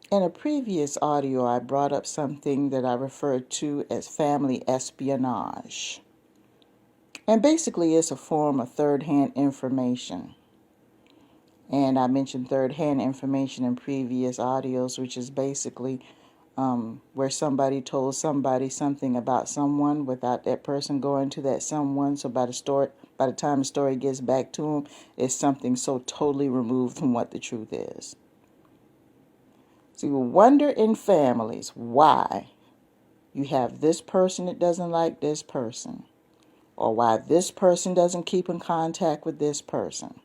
In a previous audio, I brought up something that I referred to as family espionage. And basically, it's a form of third-hand information. And I mentioned third-hand information in previous audios, which is basically where somebody told somebody something about someone without that person going to that someone. So by the time the story gets back to them, it's something so totally removed from what the truth is. So you wonder in families why you have this person that doesn't like this person, or why this person doesn't keep in contact with this person.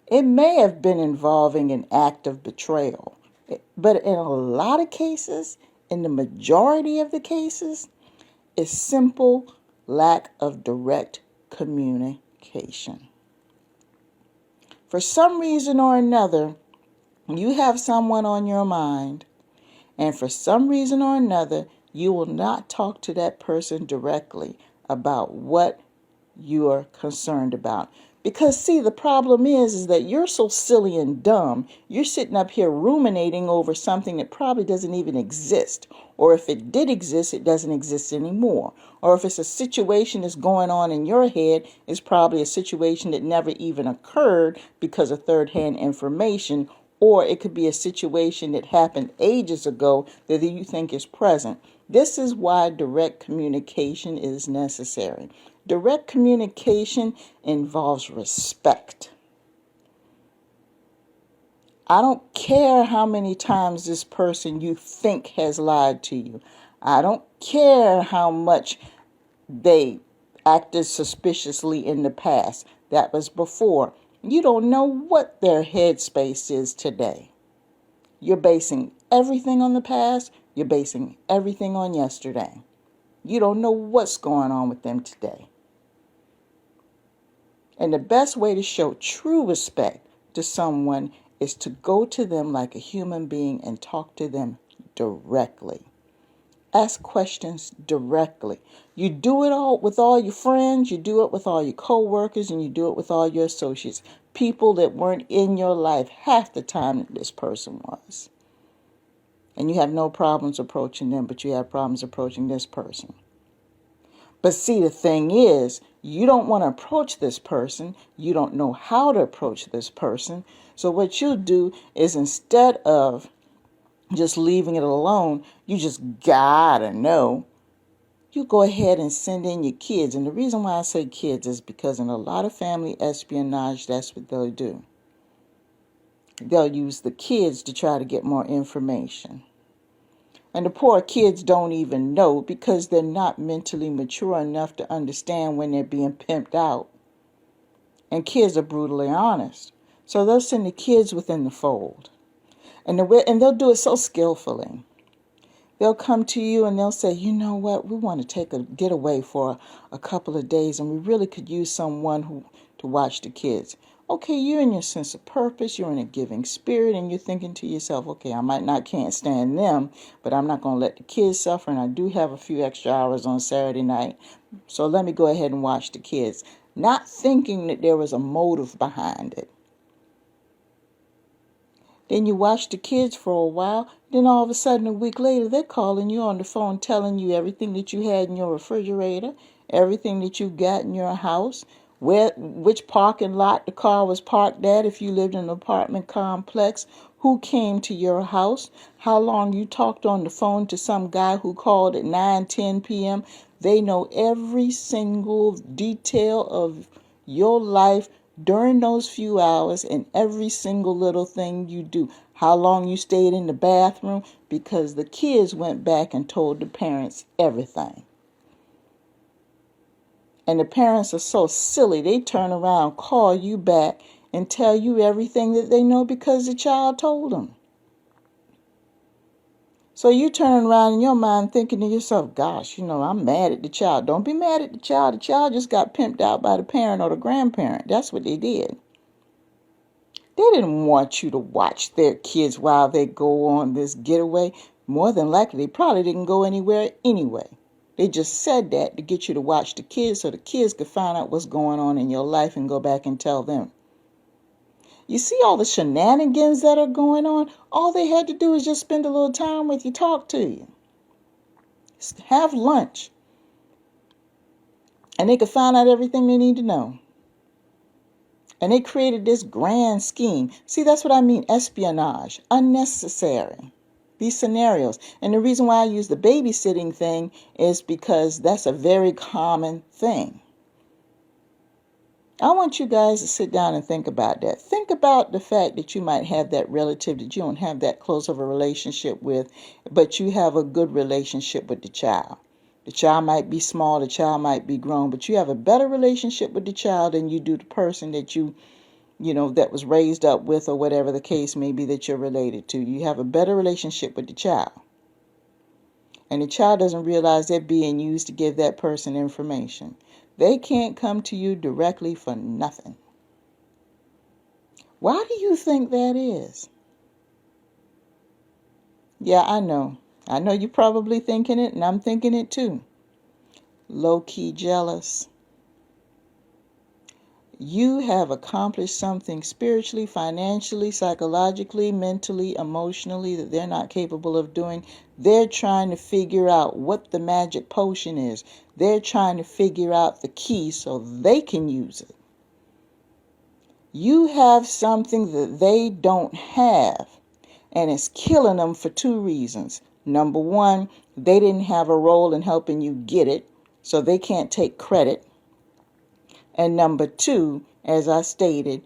It may have been involving an act of betrayal, but in a lot of cases, in the majority of the cases, it's simple lack of direct communication. For some reason or another, you have someone on your mind, and for some reason or another, you will not talk to that person directly about what you are concerned about. Because, see, the problem is that you're so silly and dumb, you're sitting up here ruminating over something that probably doesn't even exist. Or if it did exist, it doesn't exist anymore. Or if it's a situation that's going on in your head, it's probably a situation that never even occurred because of third-hand information. Or it could be a situation that happened ages ago that you think is present. This is why direct communication is necessary. Direct communication involves respect. I don't care how many times this person you think has lied to you. I don't care how much they acted suspiciously in the past. That was before. You don't know what their headspace is today. You're basing everything on the past. You're basing everything on yesterday. You don't know what's going on with them today. And the best way to show true respect to someone is to go to them like a human being and talk to them directly. Ask questions directly. You do it all with all your friends, you do it with all your co-workers, and you do it with all your associates. People that weren't in your life half the time that this person was. And you have no problems approaching them, but you have problems approaching this person. But see, the thing is, you don't want to approach this person. You don't know how to approach this person. So what you do is, instead of just leaving it alone, you just gotta know. You go ahead and send in your kids. And the reason why I say kids is because in a lot of family espionage, that's what they'll do. They'll use the kids to try to get more information. And the poor kids don't even know because they're not mentally mature enough to understand when they're being pimped out. And kids are brutally honest. So they'll send the kids within the fold. And they'll do it so skillfully. They'll come to you and they'll say, you know what, we want to take a getaway for a couple of days and we really could use someone to watch the kids. Okay, you're in your sense of purpose, you're in a giving spirit, and you're thinking to yourself, okay, I can't stand them, but I'm not going to let the kids suffer, and I do have a few extra hours on Saturday night, so let me go ahead and watch the kids. Not thinking that there was a motive behind it. Then you watch the kids for a while. Then all of a sudden, a week later, they're calling you on the phone, telling you everything that you had in your refrigerator, everything that you got in your house, which parking lot the car was parked at if you lived in an apartment complex, who came to your house, how long you talked on the phone to some guy who called at 9:10 p.m. They know every single detail of your life during those few hours and every single little thing you do. How long you stayed in the bathroom, because the kids went back and told the parents everything. And the parents are so silly, they turn around, call you back, and tell you everything that they know because the child told them. So you turn around in your mind thinking to yourself, gosh, I'm mad at the child. Don't be mad at the child. The child just got pimped out by the parent or the grandparent. That's what they did. They didn't want you to watch their kids while they go on this getaway. More than likely, they probably didn't go anywhere anyway. They just said that to get you to watch the kids so the kids could find out what's going on in your life and go back and tell them. You see all the shenanigans that are going on? All they had to do is just spend a little time with you, talk to you, have lunch, and they could find out everything they need to know. And they created this grand scheme. See, that's what I mean, espionage, unnecessary. These scenarios. And the reason why I use the babysitting thing is because that's a very common thing. I want you guys to sit down and think about that. Think about the fact that you might have that relative that you don't have that close of a relationship with, but you have a good relationship with the child. The child might be small, the child might be grown, but you have a better relationship with the child than you do the person that you know, that was raised up with, or whatever the case may be that you're related to. You have a better relationship with the child. And the child doesn't realize they're being used to give that person information. They can't come to you directly for nothing. Why do you think that is? Yeah, I know. I know you're probably thinking it, and I'm thinking it too. Low-key jealous. You have accomplished something spiritually, financially, psychologically, mentally, emotionally that they're not capable of doing. They're trying to figure out what the magic potion is. They're trying to figure out the key so they can use it. You have something that they don't have, and it's killing them for two reasons. Number one, they didn't have a role in helping you get it, so they can't take credit. And number two, as I stated,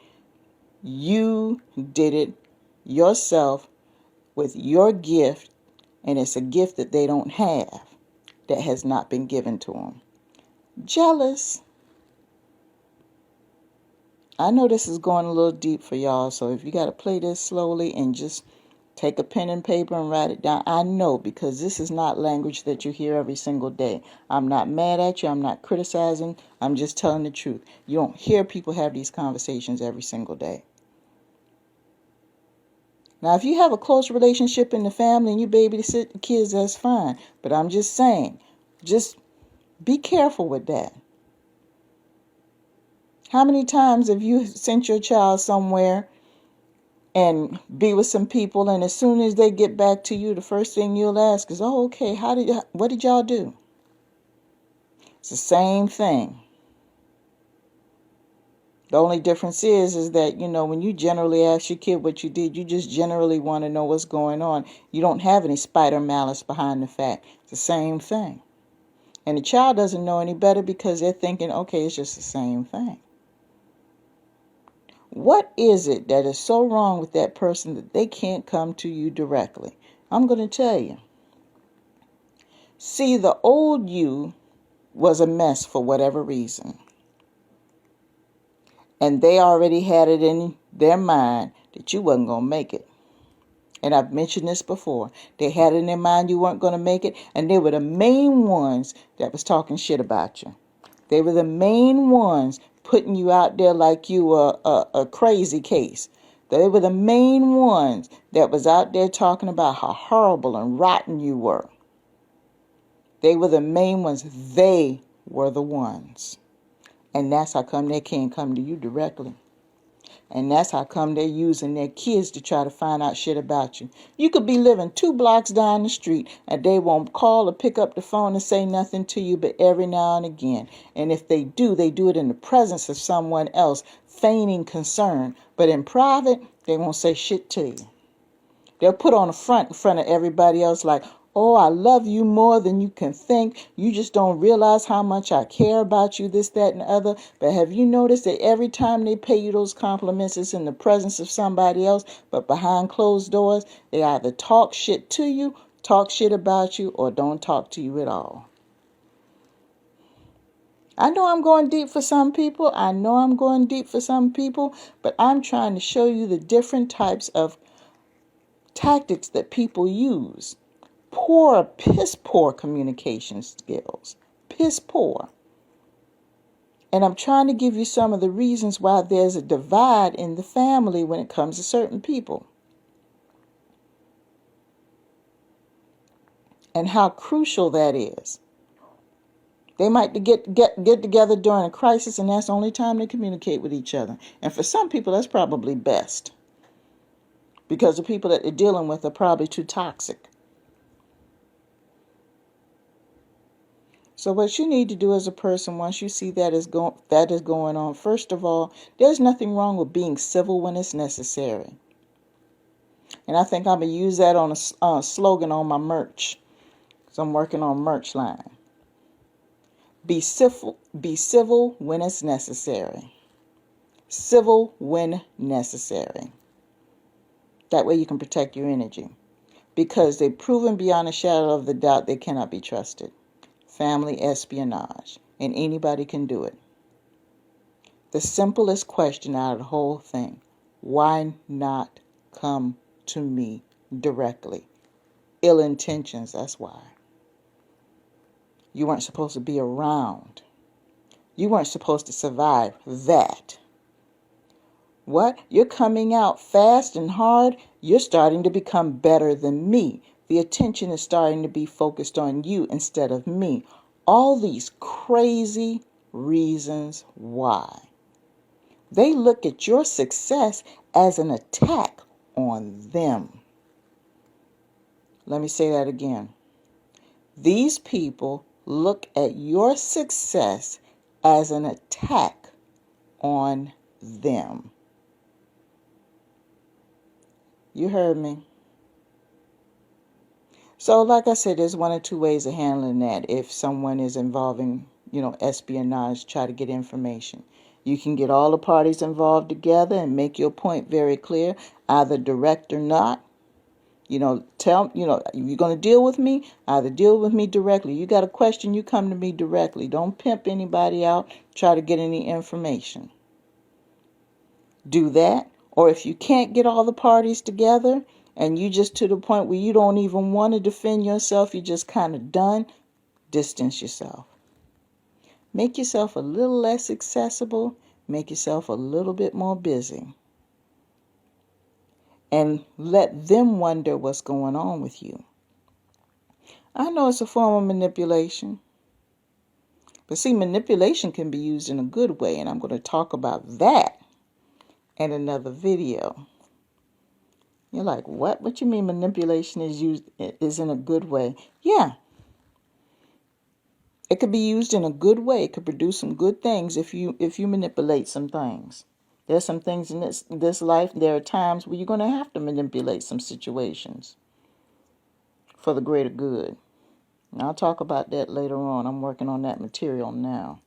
you did it yourself with your gift, and it's a gift that they don't have, that has not been given to them. Jealous. I know this is going a little deep for y'all, so if you got to play this slowly and just take a pen and paper and write it down. I know, because this is not language that you hear every single day. I'm not mad at you. I'm not criticizing. I'm just telling the truth. You don't hear people have these conversations every single day. Now, if you have a close relationship in the family and you babysit the kids, that's fine. But I'm just saying, just be careful with that. How many times have you sent your child somewhere and be with some people, and as soon as they get back to you, the first thing you'll ask is, "Oh, okay, what did y'all do?" It's the same thing. The only difference is that, when you generally ask your kid what you did, you just generally want to know what's going on. You don't have any spite or malice behind the fact. It's the same thing. And the child doesn't know any better because they're thinking, okay, it's just the same thing. What is it that is so wrong with that person that they can't come to you directly? I'm going to tell you. See, the old you was a mess for whatever reason. And they already had it in their mind that you wasn't going to make it. And I've mentioned this before. They had it in their mind you weren't going to make it. And they were the main ones that was talking shit about you. They were the main ones putting you out there like you were a crazy case. They were the main ones that was out there talking about how horrible and rotten you were. They were the main ones. They were the ones. And that's how come they can't come to you directly. And that's how come they're using their kids to try to find out shit about you. You could be living 2 blocks down the street and they won't call or pick up the phone and say nothing to you but every now and again. And if they do it in the presence of someone else, feigning concern. But in private, they won't say shit to you. They'll put on a front in front of everybody else like, "Oh, I love you more than you can think. You just don't realize how much I care about you," this, that, and the other. But have you noticed that every time they pay you those compliments, it's in the presence of somebody else, but behind closed doors? They either talk shit to you, talk shit about you, or don't talk to you at all. I know I'm going deep for some people. But I'm trying to show you the different types of tactics that people use. Piss poor communication skills. Piss poor. And I'm trying to give you some of the reasons why there's a divide in the family when it comes to certain people. And how crucial that is. They might get together during a crisis, and that's the only time they communicate with each other. And for some people, that's probably best, because the people that they're dealing with are probably too toxic. So what you need to do as a person, once you see that is going on, first of all, there's nothing wrong with being civil when it's necessary. And I think I'm going to use that on a slogan on my merch. So I'm working on merch line. Be civil when it's necessary. Civil when necessary. That way you can protect your energy. Because they've proven beyond a shadow of the doubt they cannot be trusted. Family espionage. And anybody can do it. The simplest question out of the whole thing. Why not come to me directly? Ill intentions, that's why. You weren't supposed to be around. You weren't supposed to survive that. What? You're coming out fast and hard. You're starting to become better than me. The attention is starting to be focused on you instead of me. All these crazy reasons why. They look at your success as an attack on them. Let me say that again. These people look at your success as an attack on them. You heard me. So like I said, there's one or two ways of handling that. If someone is involving, espionage, try to get information. You can get all the parties involved together and make your point very clear, either direct or not. You're going to deal with me, either deal with me directly. You got a question, you come to me directly. Don't pimp anybody out, try to get any information. Do that. Or if you can't get all the parties together and you just to the point where you don't even want to defend yourself, you're just kind of done, distance yourself. Make yourself a little less accessible. Make yourself a little bit more busy. And let them wonder what's going on with you. I know it's a form of manipulation. But see, manipulation can be used in a good way, and I'm going to talk about that in another video. You're like, what? What you mean manipulation is in a good way? Yeah. It could be used in a good way. It could produce some good things if you manipulate some things. There's some things in this life, there are times where you're going to have to manipulate some situations for the greater good. And I'll talk about that later on. I'm working on that material now.